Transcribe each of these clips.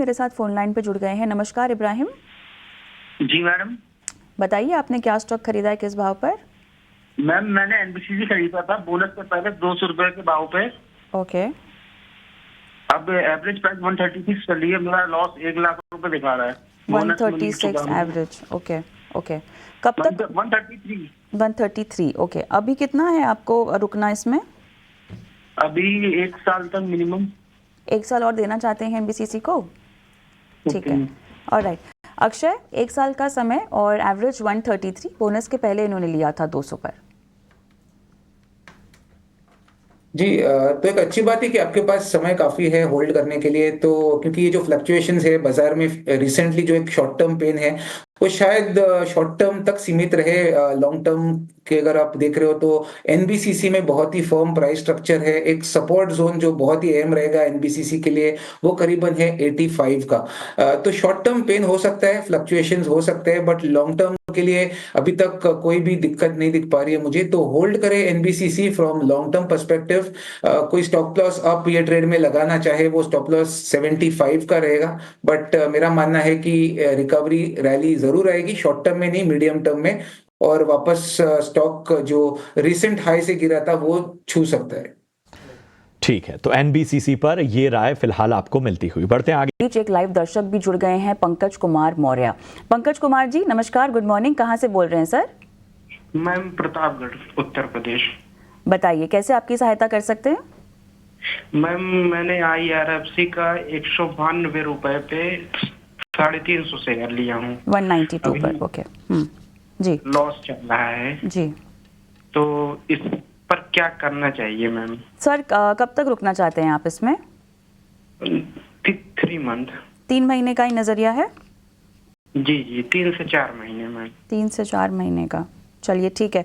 मेरे साथ phone line पे जुड़ गए हैं। नमस्कार इब्राहिम। जी मैडम। बताइए आपने क्या स्टॉक खरीदा है, किस भाव पर? मैम मैंने एनबीसीसी खरीदा था बोनस से पहले 200 रुपए के भाव पे। ओके। अब एवरेज प्राइस 136 चल रही है, मेरा लॉस 1 लाख रुपए दिखा रहा है। बोनस में मिल 136 चुका है। एवरेज। Okay okay. कब तक? 133। 133। ओके। अभी कितना है आपको रुकना इसमें? अभी 1 साल तक मिनिमम। 1 साल और देना चाहते हैं एनबीसीसी को? ठीक है। ओके। ऑलराइट अक्षय, 1 साल का समय और एवरेज 133, बोनस के पहले इन्होंने लिया था 200 पर। जी तो एक अच्छी बात है कि आपके पास समय काफी है होल्ड करने के लिए, तो क्योंकि ये जो फ्लक्चुएशंस है बाजार में रिसेंटली जो एक शॉर्ट टर्म पेन है वो शायद शॉर्ट टर्म तक सीमित रहे। लॉन्ग टर्म के अगर आप देख रहे हो तो एनबीसीसी में बहुत ही फर्म प्राइस स्ट्रक्चर है। एक सपोर्ट जोन जो बहुत ही अहम रहेगा एनबीसीसी के लिए वो करीबन है 85 का। तो शॉर्ट टर्म पेन हो सकता है, फ्लक्चुएशंस हो सकते हैं, बट लॉन्ग टर्म के लिए अभी तक कोई भी दिक्कत नहीं दिख पा रही है मुझे। तो होल्ड करें NBCC from long term perspective. कोई स्टॉप लॉस आप ये ट्रेड में लगाना चाहे वो स्टॉप लॉस 75 का रहेगा, बट मेरा मानना है कि रिकवरी रैली जरूर आएगी, शॉर्ट टर्म में नहीं मीडियम टर्म में, और वापस स्टॉक जो रिसेंट हाई से गिरा था वो छू सकता है। ठीक है, तो एनबीसीसी पर ये राय फिलहाल आपको मिलती हुई। बढ़ते हैं आगे। एक लाइव दर्शक भी जुड़ गए हैं, पंकज कुमार मौर्य। पंकज कुमार जी नमस्कार, गुड मॉर्निंग। कहाँ से बोल रहे हैं सर? मैम प्रतापगढ़, उत्तर प्रदेश। बताइए कैसे आपकी सहायता कर सकते हैं? मैम मैंने IRFC का 192 रुपए पे 350 शेयर लिया हूँ। 192 पर। ओके। जी। लॉस चल रहा है जी। तो इस पर क्या करना चाहिए मैम? सर कब तक रुकना चाहते हैं आप इसमें? 3 मंथ। 3 महीने का ही नजरिया है? जी 3 से 4 महीने मैम। 3 से 4 महीने का, चलिए ठीक है।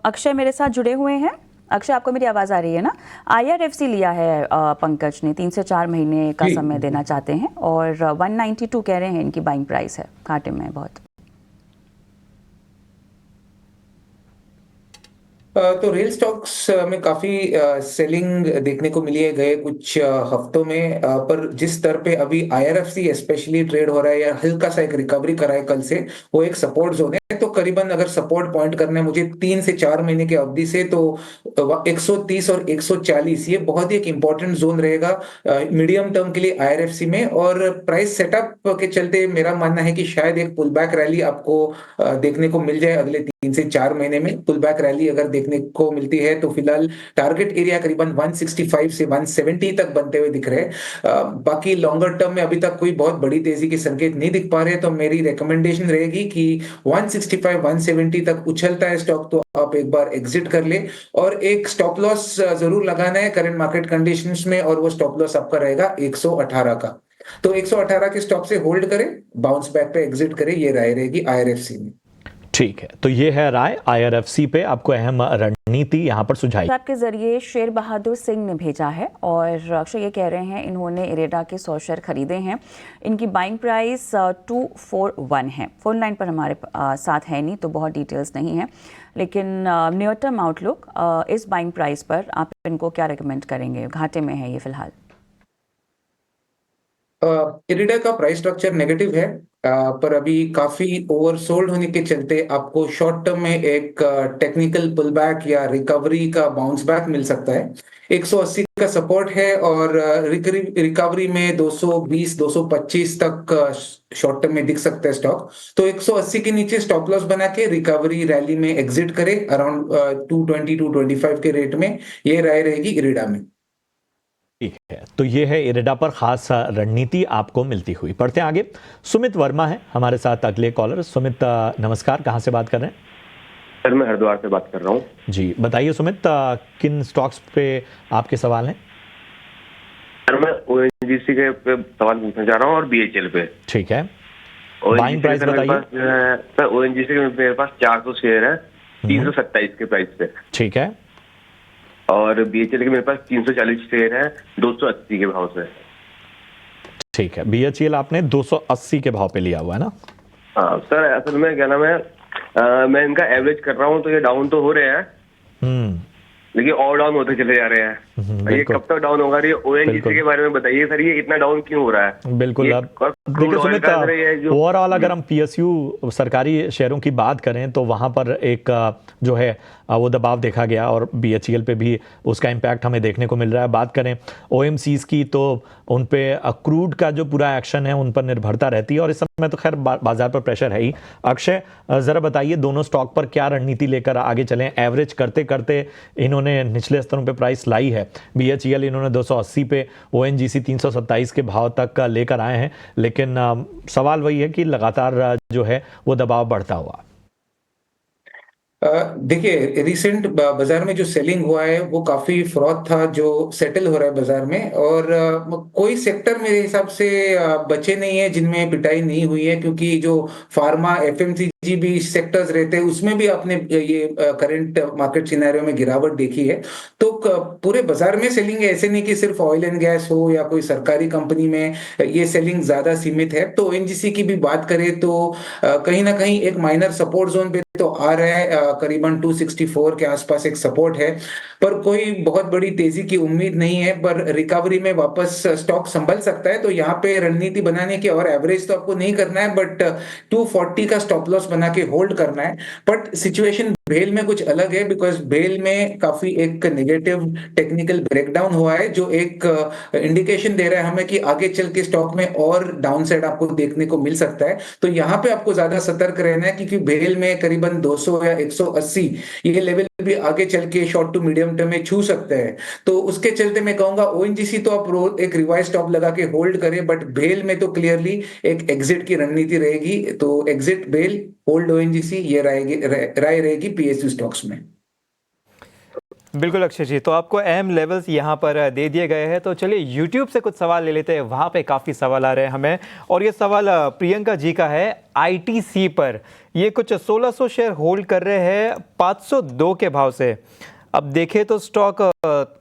अक्षय मेरे साथ जुड़े हुए हैं। अक्षय आपको मेरी आवाज़ आ रही है ना? IRFC लिया है पंकज ने, 3 से 4 महीने का समय देना चाहते हैं और 192 कह रहे हैं इनकी बाइंग प्राइस है, घाटे में है बहुत। तो रेल स्टॉक्स में काफी सेलिंग देखने को मिली है गए कुछ हफ्तों में, पर जिस स्तर पे अभी IRFC स्पेशली ट्रेड हो रहा है या हल्का सा एक रिकवरी करा है कल से, वो एक सपोर्ट जोन है। तो करीबन अगर सपोर्ट पॉइंट करना है मुझे 3 से 4 महीने की अवधि से, तो 130 और 140 ये बहुत ही एक इंपॉर्टेंट जोन रहेगा मीडियम टर्म के लिए IRFC में। और प्राइस सेटअप के चलते मेरा मानना है कि शायद एक पुल बैक रैली आपको देखने को मिल जाए अगले 3 से 4 महीने में। पुल बैक रैली अगर देखने को मिलती है तो फिलहाल टारगेट एरिया करीबन 165 से 170 तक बनते हुए दिख रहे हैं। बाकी लॉन्गर टर्म में अभी तक कोई बहुत बड़ी तेजी के संकेत नहीं दिख पा रहे, तो मेरी रिकमेंडेशन रहेगी कि 165 170 तक उछलता है स्टॉक तो आप एक बार एग्जिट कर ले, और एक स्टॉप लॉस जरूर लगाना है करंट मार्केट कंडीशंस में, और वो स्टॉप लॉस आपका रहेगा 118 का। तो 118 के स्टॉप से होल्ड करें, बाउंस बैक पे एग्जिट करें, ये राय रहेगी IRFC में। ठीक है, तो ये है राय IRFC पे। आपको अहम रणनीति यहाँ पर सुझाई आपके जरिए शेर बहादुर सिंह ने भेजा है और अक्षय ये कह रहे हैं इन्होंने इरेडा के 100 शेयर खरीदे हैं, इनकी बाइंग प्राइस 241 है। फोन लाइन पर हमारे साथ है नहीं तो बहुत डिटेल्स नहीं है, लेकिन नियर टर्म आउटलुक इस बाइंग प्राइस पर आप इनको क्या रिकमेंड करेंगे? घाटे में है ये फिलहाल। इरिडा का प्राइस स्ट्रक्चर नेगेटिव है, पर अभी काफी ओवरसोल्ड होने के चलते आपको शॉर्ट टर्म में एक टेक्निकल पुल बैक या रिकवरी का बाउंस बैक मिल सकता है। 180 का सपोर्ट है और रिकवरी में 220 225 तक शॉर्ट टर्म में दिख सकता है स्टॉक। तो 180 के नीचे स्टॉप लॉस बना के रिकवरी रैली में एग्जिट करें अराउंड 220 225 के रेट में, ये राय रहेगी इरिडा में। ठीक है, तो ये है इरेडा पर खास रणनीति आपको मिलती हुई। पढ़ते हैं आगे। सुमित वर्मा है हमारे साथ अगले कॉलर। सुमित नमस्कार, कहां से बात कर रहे हैं? सर मैं हरिद्वार से बात कर रहा हूँ। जी बताइए सुमित, किन स्टॉक्स पे आपके सवाल हैं? सर मैं ONGC के पे सवाल पूछना चाह रहा हूँ और BHL पे। ठीक है, बाइंग प्राइस बताइए। सर ONGC के मेरे पास 400 शेयर है 327 के प्राइस पे। ठीक है। और BHL के मेरे पास 340 शेयर है 280 के भाव से। ठीक है, BHL आपने 280 के भाव पे लिया हुआ है ना? हाँ सर, असल में क्या नाम है, मैं इनका एवरेज कर रहा हूँ तो ये डाउन तो हो रहे हैं, लेकिन और डाउन होते चले जा रहे हैं। ये बिल्कुल। कब तक डाउन होगा? ये ओएनजीसी बिल्कुल। के बारे में बताइए सर, ये इतना डाउन क्यों हो रहा है? बिल्कुल। ये अब crude देखिए oil सुमित, का अंदर ये जो ओवरऑल अगर हम पीएसयू सरकारी शेयरों की बात करें तो वहां पर एक जो है वो दबाव देखा गया और बीएचईएल पे भी उसका इम्पैक्ट हमें देखने को मिल रहा है। बात करें ओएमसीज की तो उन पे क्रूड का जो पूरा एक्शन है उन पर निर्भरता रहती है और इस समय तो खैर बाजार पर प्रेशर है ही। अक्षय, जरा बताइए दोनों स्टॉक पर क्या रणनीति लेकर आगे चलें? एवरेज करते करते इन्होंने निचले स्तरों पे प्राइस लाई है। बीएचईएल इन्होंने 280 पे, ओएनजीसी 327 के भाव तक का लेकर आए हैं, लेकिन सवाल वही है कि लगातार जो है वो दबाव बढ़ता हुआ। देखिए, रिसेंट बाजार में जो सेलिंग हुआ है वो काफी फ्रॉड था जो सेटल हो रहा है बाजार में, और कोई सेक्टर मेरे हिसाब से बचे नहीं है जिनमें पिटाई नहीं हुई है, क्योंकि जो फार्मा एफएमसीजी भी सेक्टर्स रहते हैं उसमें भी आपने ये करंट मार्केट सिनेरियो में गिरावट देखी है। तो पूरे बाजार में सेलिंग है, ऐसे नहीं कि सिर्फ ऑयल एंड गैस हो या कोई सरकारी कंपनी में ये सेलिंग ज्यादा सीमित है। तो ओएनजीसी की भी बात करें तो कहीं ना कहीं एक माइनर सपोर्ट जोन पे तो आ रहा है, करीबन 264 के आसपास एक सपोर्ट है, पर कोई बहुत बड़ी तेजी की उम्मीद नहीं है। पर रिकवरी में वापस स्टॉक संभल सकता है, तो यहाँ पे रणनीति बनाने की, और एवरेज तो आपको नहीं करना है, बट 240 का स्टॉप लॉस बना के होल्ड करना है। बट सिचुएशन भेल में कुछ अलग है, बिकॉज भेल में काफी एक नेगेटिव टेक्निकल ब्रेकडाउन हुआ है जो एक इंडिकेशन दे रहा है हमें कि आगे चल के स्टॉक में और डाउनसाइड आपको देखने को मिल सकता है। तो यहाँ पे आपको ज्यादा सतर्क रहना है, क्योंकि भेल में करीबन 200 या 180 ये लेवल भी आगे चल के शॉर्ट टू मीडियम टर्म में छू सकते हैं। तो उसके चलते मैं कहूंगा ओएनजीसी तो आप एक रिवाइज स्टॉप लगा के होल्ड करें, बट भेल में तो क्लियरली एक एग्जिट की रणनीति रहेगी। तो एग्जिट भेल, होल्ड ओएनजीसी, ये राय रहेगी पीएसयू स्टॉक्स में। बिल्कुल अक्षय जी, तो आपको अहम लेवल्स यहाँ पर दे दिए गए हैं। तो चलिए यूट्यूब से कुछ सवाल ले लेते हैं, वहाँ पे काफ़ी सवाल आ रहे हैं हमें। और ये सवाल प्रियंका जी का है आईटीसी पर। ये कुछ 1600 शेयर होल्ड कर रहे हैं 502 के भाव से। अब देखें तो स्टॉक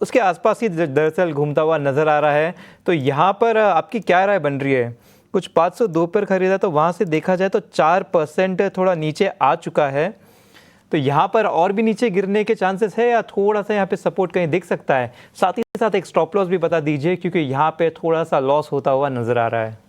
उसके आसपास ही दरअसल घूमता हुआ नज़र आ रहा है। तो यहाँ पर आपकी क्या राय बन रही है? कुछ 502 पर खरीदा, तो वहाँ से देखा जाए तो 4% थोड़ा नीचे आ चुका है। तो यहाँ पर और भी नीचे गिरने के चांसेस है या थोड़ा सा यहाँ पे सपोर्ट कहीं दिख सकता है? साथ ही साथ एक स्टॉप लॉस भी बता दीजिए, क्योंकि यहाँ पे थोड़ा सा लॉस होता हुआ नजर आ रहा है।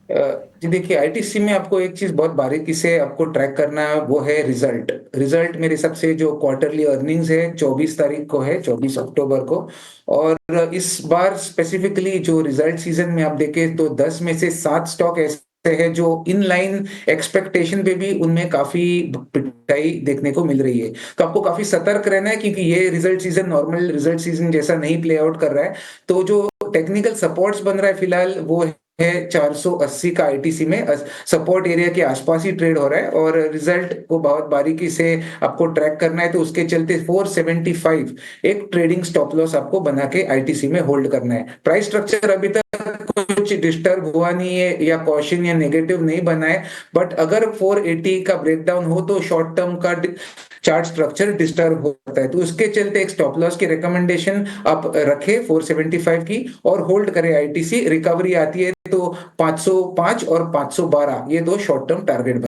जी देखिए, आईटीसी में आपको एक चीज बहुत बारीकी से आपको ट्रैक करना है, वो है रिजल्ट मेरे हिसाब से जो क्वार्टरली अर्निंग्स है 24 तारीख को है, 24 अक्टूबर को। और इस बार स्पेसिफिकली जो रिजल्ट सीजन में आप देखें तो 10 में से 7 स्टॉक ऐसे है जो इन लाइन एक्सपेक्टेशन पे भी उनमें काफी पिटाई देखने को मिल रही है। तो आपको काफी सतर्क रहना है, क्योंकि ये result season normal result season जैसा नहीं प्ले आउट कर रहा है। तो जो टेक्निकल सपोर्ट्स बन रहा है फिलहाल वो है 480 का आईटीसी में, सपोर्ट एरिया के आसपास ही ट्रेड हो रहा है, और रिजल्ट को बहुत बारीकी से आपको ट्रैक करना है। तो उसके चलते 475 एक ट्रेडिंग स्टॉप लॉस आपको बना के आईटीसी में होल्ड करना है। प्राइस स्ट्रक्चर अभी तक कुछ डिस्टर्ब हुआ नहीं है या कॉशन या नेगेटिव नहीं बना है, बट अगर 480 का ब्रेकडाउन हो तो शॉर्ट टर्म का चार्ट स्ट्रक्चर डिस्टर्ब होता है। तो उसके चलते एक स्टॉप लॉस की रिकमेंडेशन आप रखें 475 की, और होल्ड करें आईटीसी। रिकवरी आती है तो 505 और 512 ये दो शॉर्ट टर्म टारगेट